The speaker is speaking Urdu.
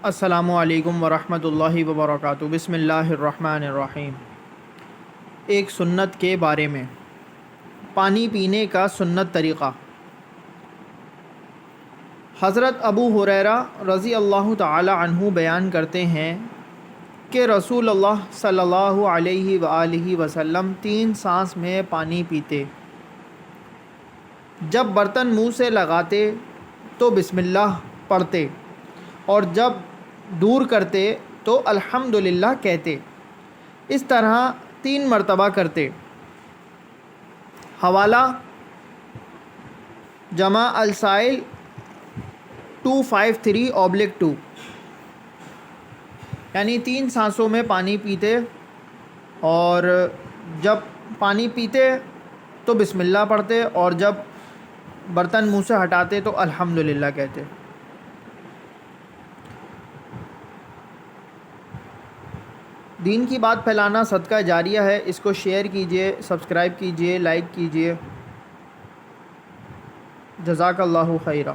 السلام علیکم ورحمۃ اللہ وبرکاتہ۔ بسم اللہ الرحمن الرحیم۔ ایک سنت کے بارے میں، پانی پینے کا سنت طریقہ۔ حضرت ابو ہریرہ رضی اللہ تعالی عنہ بیان کرتے ہیں کہ رسول اللہ صلی اللہ علیہ وآلہ وسلم 3 سانس میں پانی پیتے۔ جب برتن منہ سے لگاتے تو بسم اللہ پڑھتے، اور جب دور کرتے تو الحمدللہ کہتے۔ اس طرح 3 مرتبہ کرتے۔ حوالہ جامع السائل 253/2، یعنی 3 سانسوں میں پانی پیتے، اور جب پانی پیتے تو بسم اللہ پڑھتے، اور جب برتن منہ سے ہٹاتے تو الحمدللہ کہتے۔ دین کی بات پھیلانا صدقہ جاریہ ہے۔ اس کو شیئر کیجئے، سبسکرائب کیجئے، لائک کیجئے۔ جزاک اللہ خیرہ۔